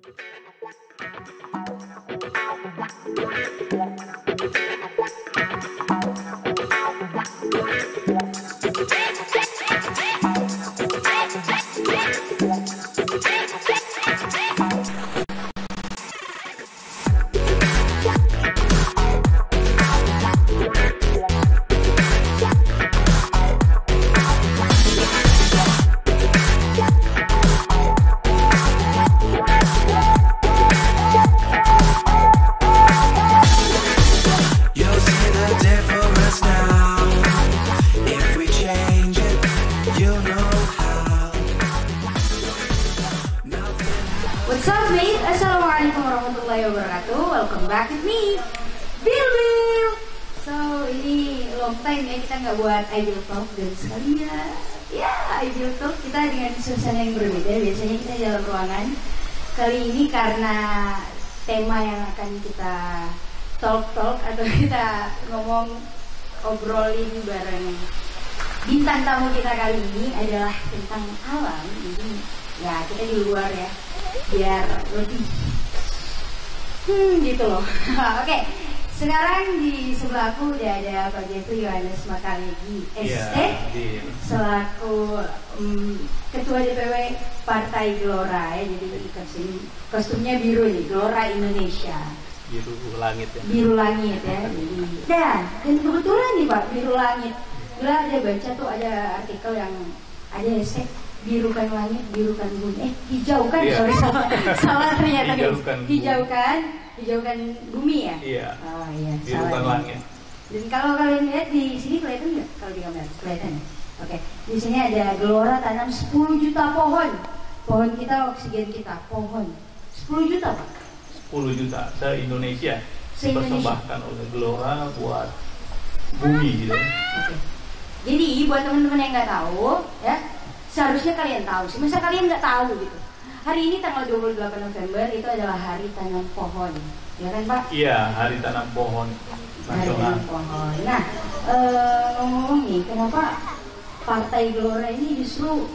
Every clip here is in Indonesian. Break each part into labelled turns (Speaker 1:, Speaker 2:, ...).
Speaker 1: What's up, mate? Assalamualaikum warahmatullahi wabarakatuh. Welcome back with me, Bill. So, ini long time ya kita nggak buat Ideal Talk, dan sekalinya ya Ideal Talk kita dengan suasana yang berbeda. Biasanya kita di dalam ruangan. Kali ini karena tema yang akan kita talk atau kita obrolin bareng bintang tamu kita kali ini adalah tentang alam. Jadi ya kita di luar ya, biar lebih gitu loh. Oke, sekarang di sebelah aku udah ada Pak Jeffrey Yohanes Makalegi ST, selaku Ketua DPW Partai Gelora ya. Jadi kostumnya biru nih, Gelora Indonesia.
Speaker 2: Biru langit ya.
Speaker 1: Biru langit ya. Jadi, dan kebetulan nih Pak, biru langit. Gila, ada baca tuh, ada artikel yang ada hashtag birukan langit, birukan bumi. Hijaukan, sorry, salah ternyata. Hijaukan bumi ya.
Speaker 2: Iya.
Speaker 1: Oh iya,
Speaker 2: birukan
Speaker 1: salah.
Speaker 2: langit.
Speaker 1: Dan kalau kalian lihat di sini kelihatan nggak? Kalau di kamera kelihatan ya? Oke. Di sini ada Gelora tanam 10 juta pohon. Pohon kita, oksigen kita, pohon. 10 juta Pak.
Speaker 2: 10 juta se-Indonesia.
Speaker 1: Se-Indonesia.
Speaker 2: Dipersembahkan oleh Gelora buat bumi gitu.
Speaker 1: Oke. Jadi buat teman-teman yang nggak tahu ya, seharusnya kalian tahu sih. Masa kalian nggak tahu gitu? Hari ini tanggal 28 November itu adalah Hari Tanam Pohon, ya kan Pak?
Speaker 2: Iya, Hari Tanam Pohon
Speaker 1: Hari
Speaker 2: Nasional.
Speaker 1: Tanam Pohon. Nah, ngomong-ngomong nih, kenapa Partai Gelora ini justru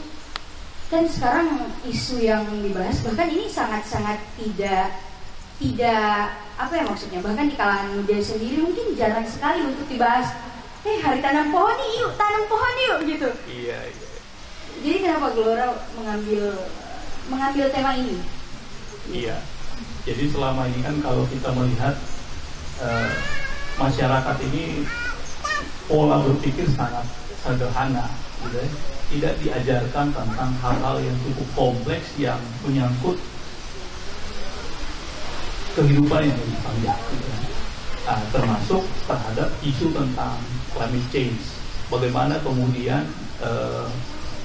Speaker 1: kan sekarang isu yang dibahas, bahkan ini sangat-sangat tidak apa ya maksudnya, bahkan di kalangan muda sendiri mungkin jarang sekali untuk dibahas. Hari tanam pohon nih, yuk tanam pohon yuk gitu.
Speaker 2: Iya.
Speaker 1: Jadi kenapa Gelora mengambil tema ini?
Speaker 2: Iya. Jadi selama ini kan kalau kita melihat masyarakat ini pola berpikir sangat sederhana, gitu ya. Tidak diajarkan tentang hal-hal yang cukup kompleks yang menyangkut kehidupan yang lebih panjang, gitu ya. Termasuk terhadap isu tentang climate change. Bagaimana kemudian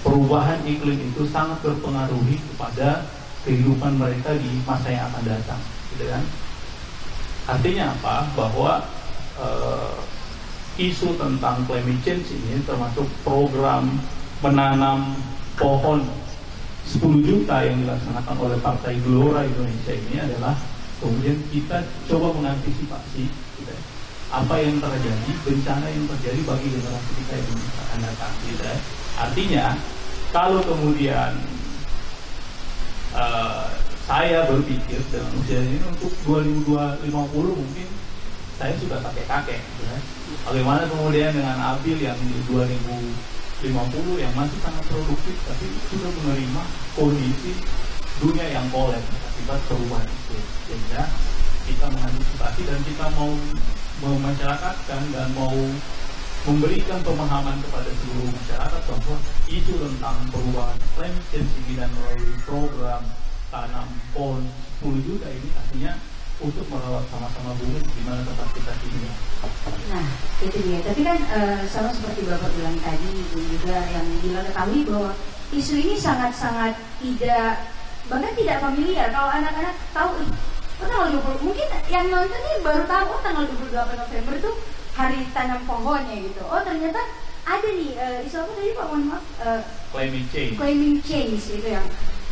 Speaker 2: perubahan iklim itu sangat berpengaruhi kepada kehidupan mereka di masa yang akan datang, gitu kan? Artinya apa? Bahwa isu tentang climate change ini, termasuk program menanam pohon 10 juta yang dilaksanakan oleh Partai Gelora Indonesia ini adalah kemudian kita coba mengantisipasi gitu ya, apa yang terjadi, bencana yang terjadi bagi generasi kita yang akan datang, gitu ya. Artinya kalau kemudian saya berpikir dengan usia ini untuk 2050 mungkin saya sudah kakek-kakek, gitu ya. Bagaimana kemudian dengan Abil yang di 2050 yang masih sangat produktif tapi sudah menerima kondisi dunia yang kolaps akibat perubahan itu, sehingga kita mengantisipasi dan kita mau memasyarakatkan dan mau memberikan pemahaman kepada seluruh masyarakat bahwa isu tentang perubahan climate change ini dan melalui program tanam pohon 10 juta ini artinya untuk merawat sama-sama bumi di mana tempat kita tinggal.
Speaker 1: Nah, itu dia. Tapi kan sama seperti Bapak bilang tadi, juga yang bilang ketahui bahwa isu ini sangat-sangat bahkan tidak familiar. Kalau anak-anak tahu, tanggal 20, mungkin yang nonton ini baru tahu tanggal 28 November itu Hari Tanam Pohonnya gitu. Oh ternyata ada nih isu apa tadi Pak? Mohon maaf. Climate change itu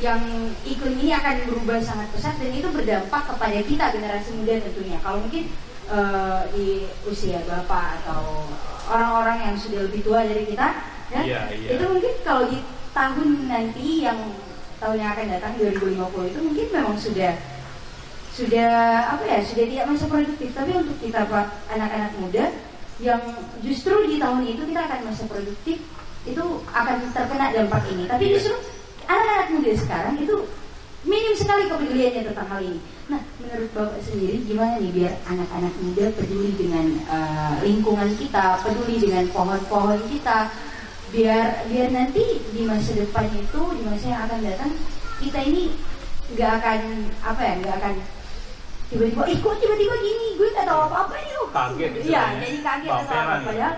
Speaker 1: yang iklim ini akan berubah sangat pesat dan itu berdampak kepada kita generasi muda tentunya. Kalau mungkin di usia Bapak atau orang-orang yang sudah lebih tua dari kita, ya, itu mungkin kalau di tahun nanti yang tahun yang akan datang 2050 itu mungkin memang sudah apa ya, sudah tidak masa produktif. Tapi untuk kita Pak, anak-anak muda yang justru di tahun itu kita akan masa produktif, itu akan terkena dampak ini. Tapi justru anak-anak muda sekarang itu minim sekali kepeduliannya tentang hal ini. Nah, menurut Bapak sendiri gimana nih biar anak-anak muda peduli dengan lingkungan kita, peduli dengan pohon-pohon kita, biar nanti di masa depan itu, di masa yang akan datang, kita ini nggak akan tiba-tiba, kok tiba-tiba gini, gue nggak tahu apa-apa nih loh.
Speaker 2: Kaget.
Speaker 1: Iya, jadi kaget atau apa.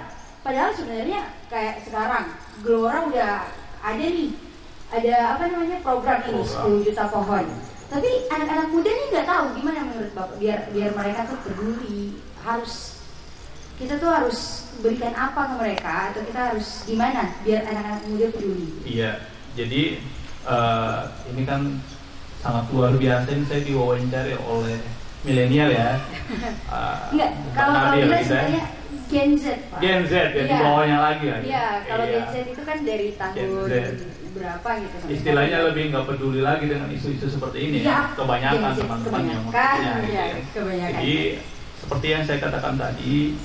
Speaker 1: Padahal sebenarnya kayak sekarang Gelora udah ada nih, ada program ini 10 juta pohon. Tapi anak-anak muda nih nggak tahu gimana menurut Bapak biar mereka tuh peduli. Kita tuh harus berikan apa ke mereka, atau kita harus gimana biar anak-anak muda peduli?
Speaker 2: Iya, jadi ini kan sangat luar biasa. Ini saya diwawancara oleh milenial ya.
Speaker 1: Enggak, kalau kita sebenarnya Gen Z, Pak.
Speaker 2: Gen Z ya, di bawahnya lagi ya.
Speaker 1: Iya, kalau Gen Z itu kan dari tahun berapa gitu.
Speaker 2: Istilahnya lebih nggak peduli lagi dengan isu-isu seperti ini.
Speaker 1: Ya,
Speaker 2: kebanyakan teman-teman yang
Speaker 1: kebanyakan.
Speaker 2: Jadi seperti yang saya katakan tadi,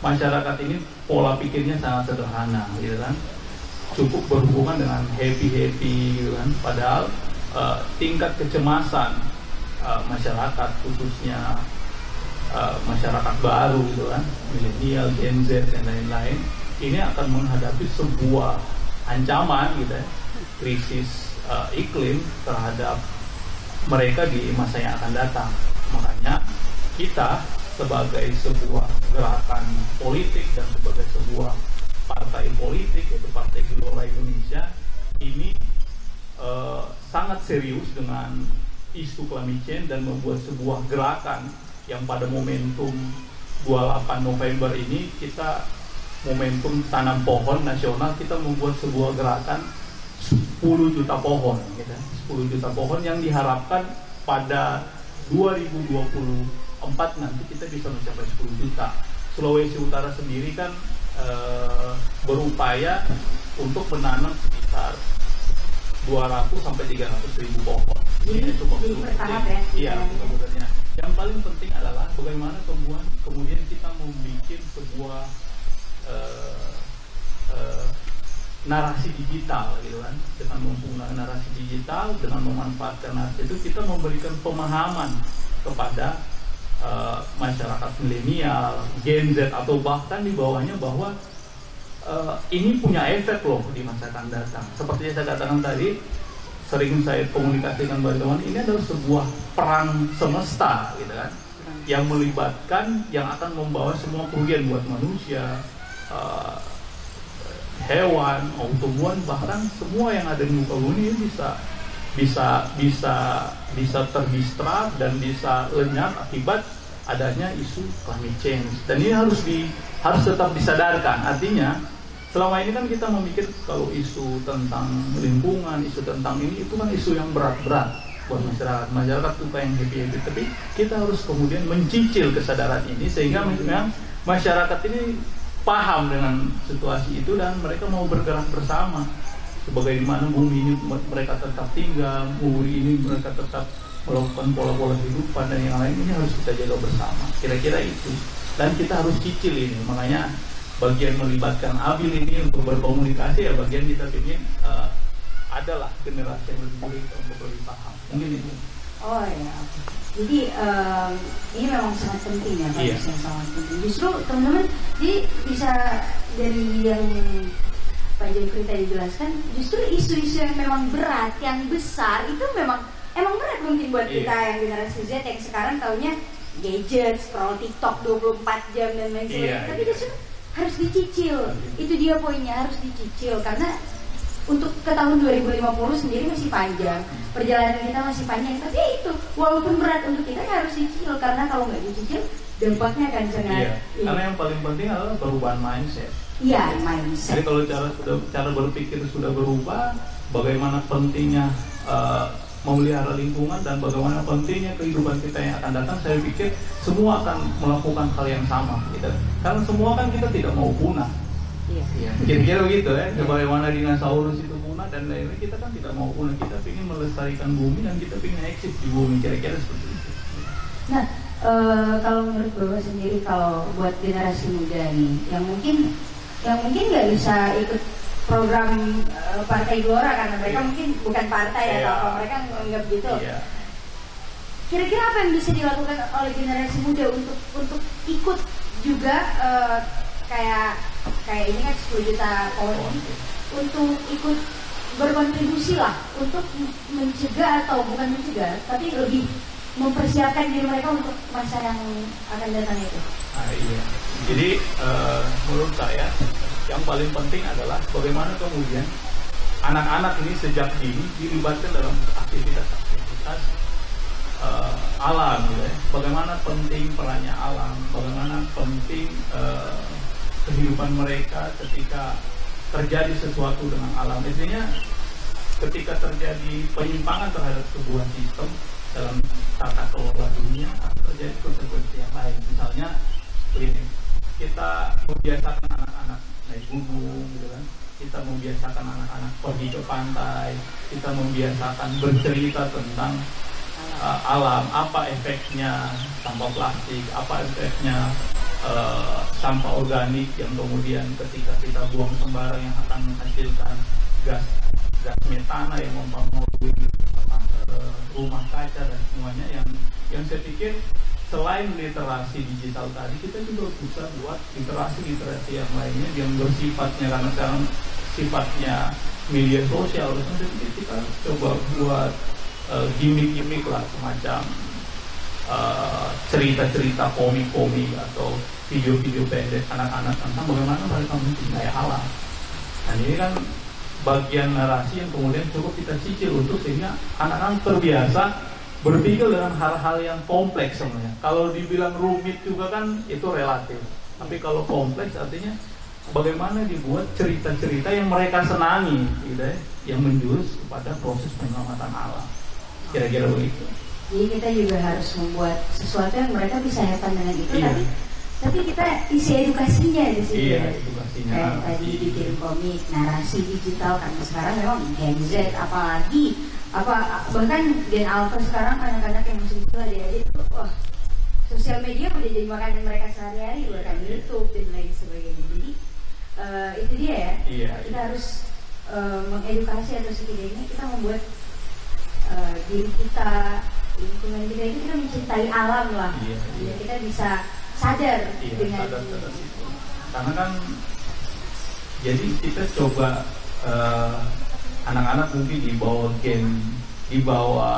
Speaker 2: masyarakat ini pola pikirnya sangat sederhana, gitu kan. Cukup berhubungan dengan happy, gitu kan. Padahal tingkat kecemasan masyarakat, khususnya masyarakat baru, gitu kan, milenial, Gen Z dan lain-lain, ini akan menghadapi sebuah ancaman, gitu ya, krisis iklim terhadap mereka di masa yang akan datang. Makanya kita sebagai sebuah gerakan politik dan sebagai sebuah partai politik, yaitu Partai Gelora Indonesia, ini sangat serius dengan isu climate change dan membuat sebuah gerakan yang pada momentum 28 November ini, kita momentum tanam pohon nasional, kita membuat sebuah gerakan 10 juta pohon, gitu. 10 juta pohon yang diharapkan pada 2024 nanti kita bisa mencapai 10 juta. Sulawesi Utara sendiri kan berupaya untuk menanam sekitar 200 sampai 300 ribu pohon. Ini cukup
Speaker 1: bertahap ya?
Speaker 2: Iya, sebenarnya. Yang paling penting adalah bagaimana kemudian kita membuat sebuah narasi digital, gitu kan. Dengan menggunakan narasi digital, dengan memanfaatkan narasi itu, kita memberikan pemahaman kepada masyarakat milenial, Gen Z atau bahkan di bawahnya bahwa ini punya efek loh di masa akan datang. Seperti yang saya katakan tadi, sering saya komunikasikan dengan teman, ini adalah sebuah perang semesta, gitu kan, yang melibatkan, yang akan membawa semua kerugian buat manusia, hewan, tumbuhan, bahkan semua yang ada di muka bumi ini bisa terdistract dan bisa lenyap akibat adanya isu climate change. Dan ini harus tetap disadarkan. Artinya selama ini kan kita memikir kalau isu tentang lingkungan, isu tentang ini, itu kan isu yang berat-berat buat masyarakat. Masyarakat suka yang happy-happy, tapi kita harus kemudian mencicil kesadaran ini sehingga memang masyarakat ini paham dengan situasi itu dan mereka mau bergerak bersama. Sebagaimana bumi ini mereka tetap tinggal, bumi ini mereka tetap melakukan pola-pola kehidupan dan yang lain, ini harus kita jaga bersama. Kira-kira itu. Dan kita harus cicil ini. Makanya bagian melibatkan Abil ini untuk berkomunikasi, ya bagian kita ingin adalah generasi yang lebih untuk lebih paham. Mungkin itu.
Speaker 1: Oh ya. Jadi ini memang sangat penting ya Pak. Iya. Sangat penting. Justru teman-teman, jadi bisa dari yang Pak Jeffrey tadi jelaskan, justru isu-isu yang memang berat, yang besar itu emang berat mungkin buat kita yang generasi Z yang sekarang taunya gadget, scroll TikTok 24 jam dan lain sebagainya. Tapi justru harus dicicil. Itu dia poinnya, harus dicicil karena untuk ke tahun 2050 sendiri masih panjang, perjalanan kita masih panjang. Tapi ya itu, walaupun berat untuk kita harus dicicil karena kalau nggak dicicil dampaknya akan sangat.
Speaker 2: Karena yang paling penting adalah perubahan mindset.
Speaker 1: Iya, mindset.
Speaker 2: Jadi kalau cara berpikir sudah berubah, bagaimana pentingnya memelihara lingkungan dan bagaimana pentingnya kehidupan kita yang akan datang, saya pikir semua akan melakukan hal yang sama, gitu. Karena semua kan kita tidak mau punah. Ya, kira-kira begitu ya. Bagaimana dinosaurus itu punah dan lain-lain, kita kan tidak mau punah, kita ingin melestarikan bumi dan kita ingin eksis di bumi, kira-kira seperti itu.
Speaker 1: Nah, kalau menurut Bapak sendiri, kalau buat generasi muda nih, yang mungkin nggak bisa ikut program Partai Gelora karena mereka mungkin bukan partai atau apa, mereka nggak begitu. Kira-kira apa yang bisa dilakukan oleh generasi muda untuk ikut juga kayak ini kan 10 juta pohon ini, untuk ikut berkontribusi lah untuk mencegah, atau bukan mencegah tapi lebih mempersiapkan diri mereka untuk masa yang akan datang itu.
Speaker 2: Iya. Jadi menurut saya yang paling penting adalah bagaimana kemudian anak-anak ini sejak dini dilibatkan dalam aktivitas alam, gitu ya. Bagaimana penting perannya alam, bagaimana penting kehidupan mereka ketika terjadi sesuatu dengan alam. Intinya ketika terjadi penyimpangan terhadap sebuah sistem dalam tata kelola dunia, akan terjadi konsekuensi yang lain. Misalnya begini, kita membiasakan anak-anak naik gunung, gitu kan. Kita membiasakan anak-anak pergi ke pantai, kita membiasakan bercerita tentang alam, apa efeknya sampah plastik, apa efeknya sampah organik yang kemudian ketika kita buang sembarang yang akan menghasilkan gas metana yang mempengaruhi rumah kaca dan semuanya, yang saya pikir selain literasi digital tadi, kita juga bisa buat literasi yang lainnya yang bersifatnya, karena sekarang sifatnya media sosial, jadi kita coba buat gimmick lah, semacam cerita-cerita komik-komik atau video-video pendek anak-anak tentang bagaimana mereka mencintai alam. Nah, ini kan bagian narasi yang kemudian cukup kita cicil untuk sehingga anak-anak terbiasa berpikir dalam hal-hal yang kompleks sebenarnya. Kalau dibilang rumit juga kan itu relatif, tapi kalau kompleks artinya bagaimana dibuat cerita-cerita yang mereka senangi, gitu ya, yang menjurus kepada proses penyelamatan alam. Kira-kira begitu.
Speaker 1: Jadi kita juga harus membuat sesuatu yang mereka bisa happy dengan itu, tapi kita isi edukasinya di situ.
Speaker 2: Iya, edukasinya.
Speaker 1: Kayak tadi bikin komik, narasi digital, karena sekarang memang Gen Z, apalagi bahkan Gen Alpha sekarang, anak-anak yang masih itu adik-adik itu, wah, sosial media udah jadi makanan mereka sehari-hari, bahkan YouTube dan lain sebagainya. Jadi itu dia ya.
Speaker 2: Iya,
Speaker 1: kita harus mengedukasi, atau setidaknya kita membuat diri kita, lingkungan kita itu, kita mencintai alam lah. Iya. Kita bisa sadar dengan
Speaker 2: sadar itu. Karena kan jadi kita coba anak-anak mungkin di bawah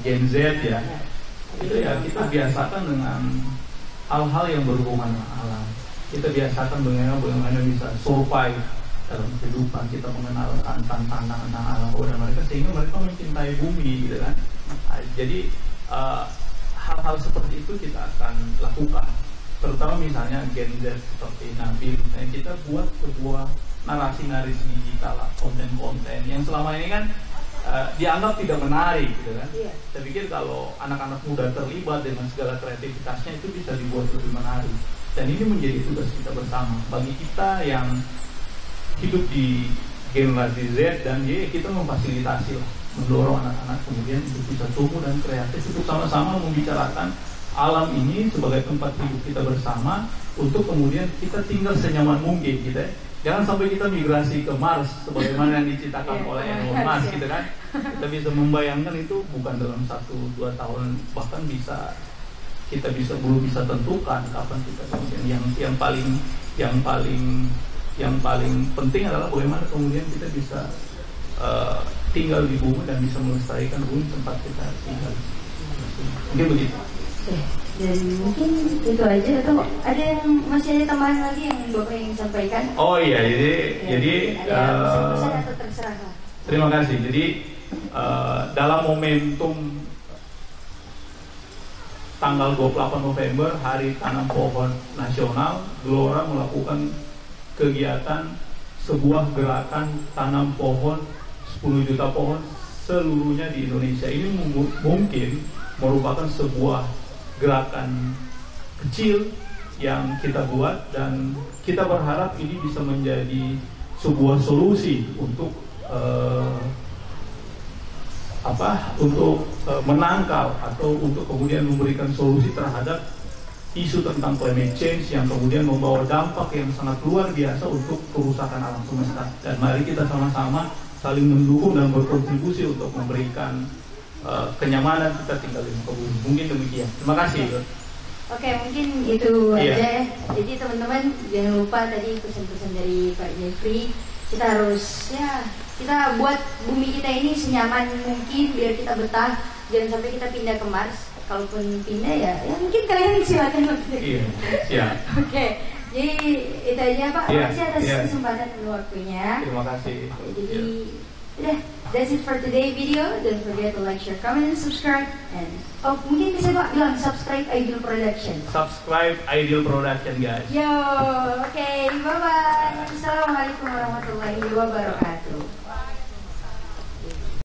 Speaker 2: Gen Z ya. Itu ya kita biasakan dengan hal-hal yang berhubungan dengan alam. Kita biasakan bagaimana bisa survive dalam kehidupan, kita mengenal tantangan alam dan mereka, sehingga mereka mencintai bumi, gitu kan. Nah, jadi hal-hal seperti itu kita akan lakukan, terutama misalnya Gen Z seperti Nabil, misalnya kita buat sebuah narasi-narasi digital lah, konten-konten yang selama ini kan dianggap tidak menarik, gitu kan. Saya pikir kalau anak-anak muda terlibat dengan segala kreativitasnya, itu bisa dibuat lebih menarik, dan ini menjadi tugas kita bersama bagi kita yang hidup di generasi Z dan Y. Kita memfasilitasi lah, mendorong anak-anak kemudian untuk bisa tumbuh dan kreatif, untuk sama-sama membicarakan alam ini sebagai tempat hidup kita bersama, untuk kemudian kita tinggal senyaman mungkin, gitu ya. Jangan sampai kita migrasi ke Mars sebagaimana yang diciptakan oleh Elon Musk, gitu kan. Kita bisa membayangkan itu bukan dalam 1-2 tahun, bahkan kita belum bisa tentukan kapan kita kemudian. Yang paling penting adalah bagaimana kemudian kita bisa tinggal di bumi dan bisa melestarikan bumi tempat kita tinggal. Mungkin begitu.
Speaker 1: Dan mungkin itu aja, atau ada yang masih ada tambahan lagi yang Bapak ingin sampaikan?
Speaker 2: Oh iya, jadi
Speaker 1: pesan atau terserah.
Speaker 2: Terima kasih. Jadi dalam momentum tanggal 28 November, Hari Tanam Pohon Nasional, Gelora melakukan kegiatan sebuah gerakan tanam pohon 10 juta pohon seluruhnya di Indonesia. Ini mungkin merupakan sebuah gerakan kecil yang kita buat, dan kita berharap ini bisa menjadi sebuah solusi untuk menangkal atau untuk kemudian memberikan solusi terhadap isu tentang climate change yang kemudian membawa dampak yang sangat luar biasa untuk kerusakan alam semesta. Dan mari kita sama-sama saling mendukung dan berkontribusi untuk memberikan kenyamanan kita tinggal di muka bumi. Mungkin demikian. Terima kasih.
Speaker 1: Oke, mungkin itu aja ya. Jadi teman-teman jangan lupa tadi pesan-pesan dari Pak Jeffrey. Kita harus kita buat bumi kita ini senyaman mungkin biar kita betah. Jangan sampai kita pindah ke Mars. Kalaupun pindah ya mungkin kalian silakan.
Speaker 2: Iya, siap.
Speaker 1: Oke, jadi itu aja Pak. Terima kasih atas kesempatan dan waktunya.
Speaker 2: Terima kasih.
Speaker 1: Jadi udah, that's it for today video. Don't forget to like, share, comment, and subscribe. And mungkin bisa Pak bilang subscribe Ideal Production.
Speaker 2: Subscribe Ideal Production, guys.
Speaker 1: Yo, oke, bye bye. Assalamualaikum warahmatullahi wabarakatuh.